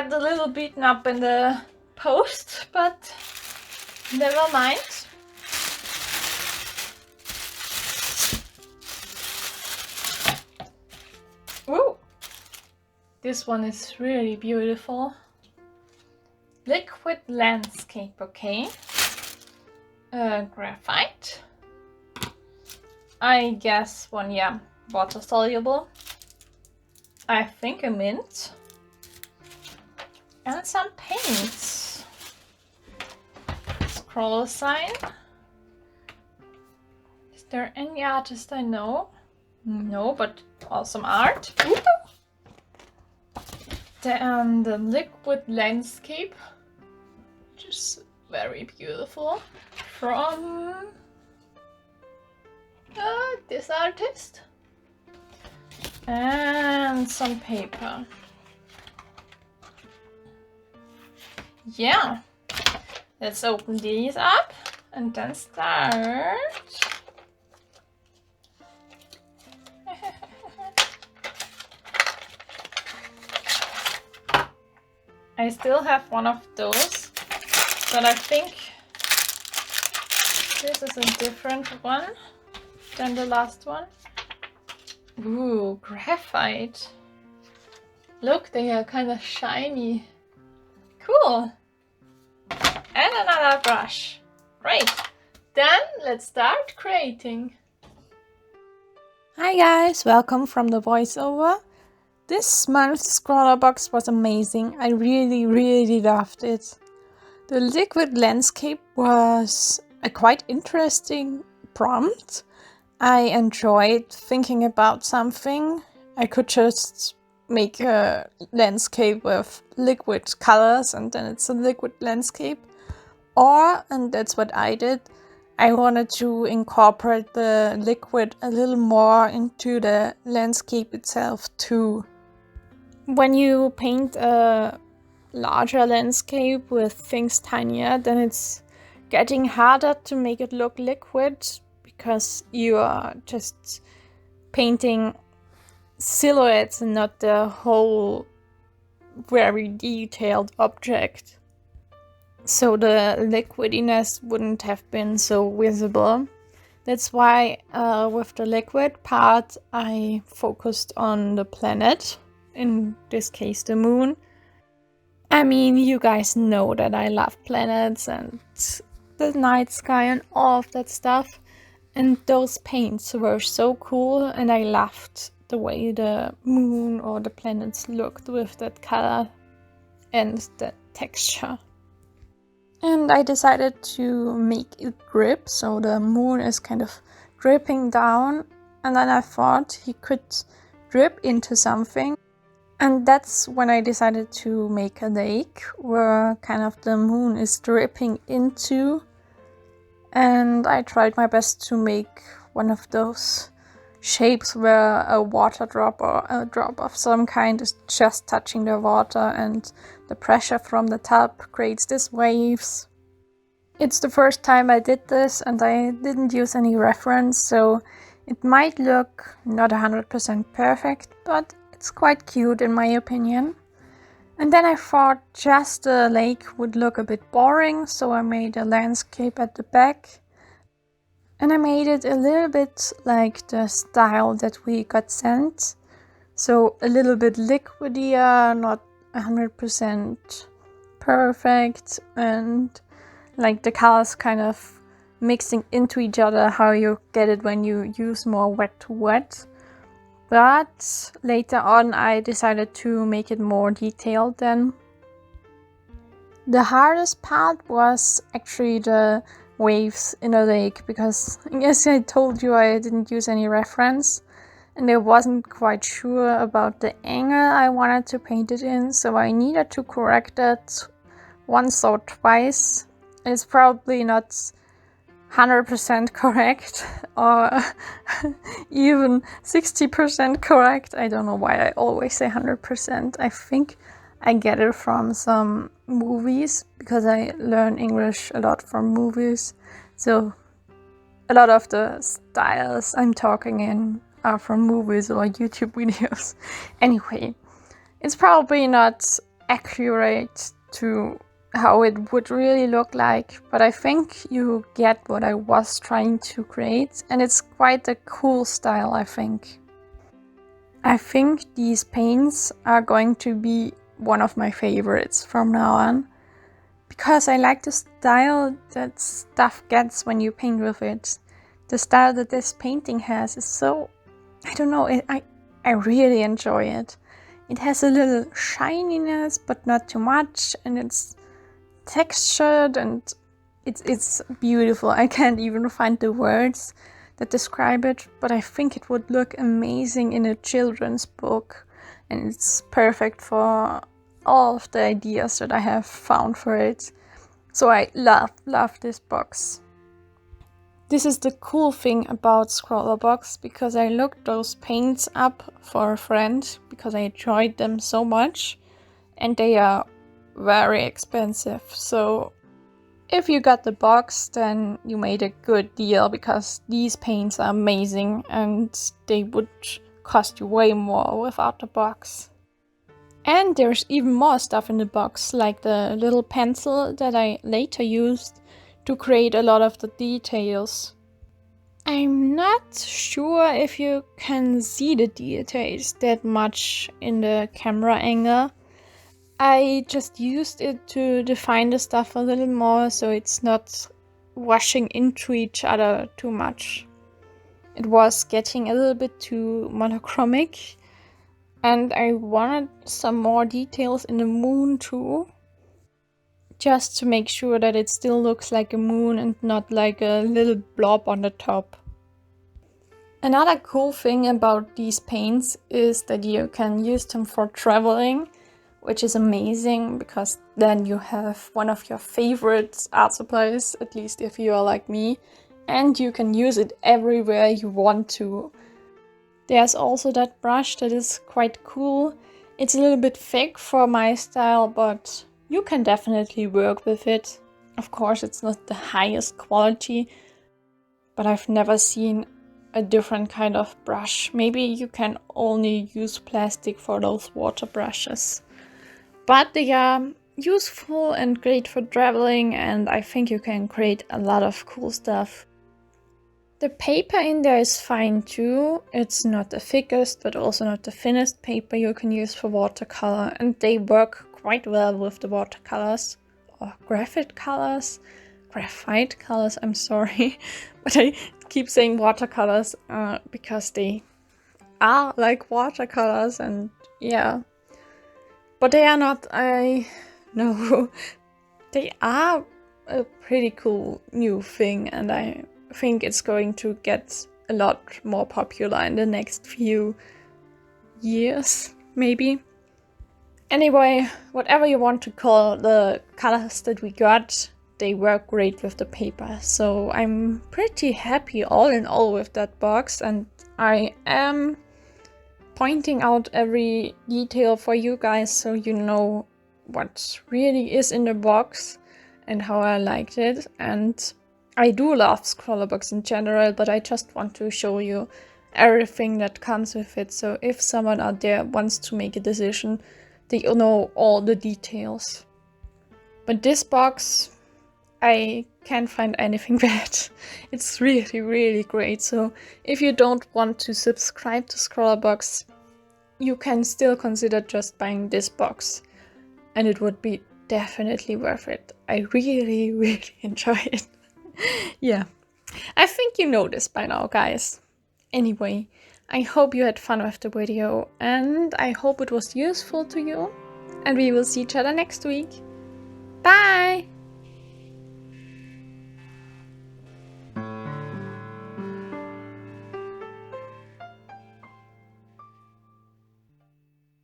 got a little beaten up in the post, but never mind. Ooh, this one is really beautiful. Liquid landscape, okay. Graphite. I guess one, yeah, water soluble. I think a mint. And some paints. Scroll sign. Is there any artist I know? No, but awesome art. Then the liquid landscape, which is very beautiful, from this artist. And some paper. Yeah, let's open these up and then start. I still have one of those, but I think this is a different one than the last one. Ooh, graphite. Look, they are kind of shiny. Cool. And another brush. Great. Then let's start creating. Hi guys, welcome from the voiceover. This month's Scrawlrbox was amazing. I really loved it. The liquid landscape was a quite interesting prompt. I enjoyed thinking about something. I could just make a landscape with liquid colors and then it's a liquid landscape. Or, and that's what I did, I wanted to incorporate the liquid a little more into the landscape itself too. When you paint a larger landscape with things tinier, then it's getting harder to make it look liquid because you are just painting silhouettes and not the whole very detailed object. So the liquidiness wouldn't have been so visible. That's why with the liquid part I focused on the planet, in this case the moon. I mean, you guys know that I love planets and the night sky and all of that stuff. And those paints were so cool and I loved the way the moon or the planets looked with that color and the texture. And I decided to make it drip, so the moon is kind of dripping down. And then I thought he could drip into something. And that's when I decided to make a lake where kind of the moon is dripping into. And I tried my best to make one of those shapes where a water drop or a drop of some kind is just touching the water and the pressure from the tub creates these waves. It's the first time I did this and I didn't use any reference, so it might look not 100% perfect, but it's quite cute in my opinion. And then I thought just the lake would look a bit boring, so I made a landscape at the back. And I made it a little bit like the style that we got sent. So a little bit liquidier, not 100% perfect, and like the colors kind of mixing into each other, how you get it when you use more wet to wet. But later on I decided to make it more detailed then. The hardest part was actually the waves in a lake, because as I told you, I didn't use any reference and I wasn't quite sure about the angle I wanted to paint it in, so I needed to correct that once or twice. It's probably not 100% correct or even 60% correct. I don't know why I always say 100%. I think I get it from some movies because I learn English a lot from movies. So a lot of the styles I'm talking in are from movies or YouTube videos. Anyway, it's probably not accurate to how it would really look like, but I think you get what I was trying to create, and it's quite a cool style, I think. I think these paints are going to be one of my favorites from now on, because I like the style that stuff gets when you paint with it. The style that this painting has is so, I don't know, I really enjoy it. It has a little shininess, but not too much, and it's textured and it's beautiful. I can't even find the words that describe it, but I think it would look amazing in a children's book, and it's perfect for all of the ideas that I have found for it. So I love this box. This is the cool thing about Scrawlrbox, because I looked those paints up for a friend because I enjoyed them so much, and they are very expensive. So if you got the box, then you made a good deal, because these paints are amazing and they would cost you way more without the box. And there's even more stuff in the box, like the little pencil that I later used to create a lot of the details. I'm not sure if you can see the details that much in the camera angle. I just used it to define the stuff a little more, so it's not washing into each other too much. It was getting a little bit too monochromatic, and I wanted some more details in the moon too, just to make sure that it still looks like a moon and not like a little blob on the top. Another cool thing about these paints is that you can use them for traveling, which is amazing, because then you have one of your favorite art supplies, at least if you are like me, and you can use it everywhere you want to. There's also that brush that is quite cool. It's a little bit thick for my style, but you can definitely work with it. Of course, it's not the highest quality, but I've never seen a different kind of brush. Maybe you can only use plastic for those water brushes. But they are useful and great for traveling, and I think you can create a lot of cool stuff. The paper in there is fine too. It's not the thickest, but also not the thinnest paper you can use for watercolor, and they work quite well with the watercolors, or graphite colors, I'm sorry, but I keep saying watercolors because they are like watercolors, and yeah. But they are not, I know, they are a pretty cool new thing, and I think it's going to get a lot more popular in the next few years, maybe. Anyway, whatever you want to call the colors that we got, they work great with the paper. So I'm pretty happy all in all with that box, and I am pointing out every detail for you guys so you know what really is in the box and how I liked it. And I do love Scrawlrbox in general, but I just want to show you everything that comes with it. So if someone out there wants to make a decision, they know all the details. But this box, I can't find anything bad. It's really, really great. So if you don't want to subscribe to Scrawlrbox, you can still consider just buying this box, and it would be definitely worth it. I really, really enjoy it. Yeah, I think you know this by now, guys. Anyway, I hope you had fun with the video, and I hope it was useful to you, and we will see each other next week. Bye!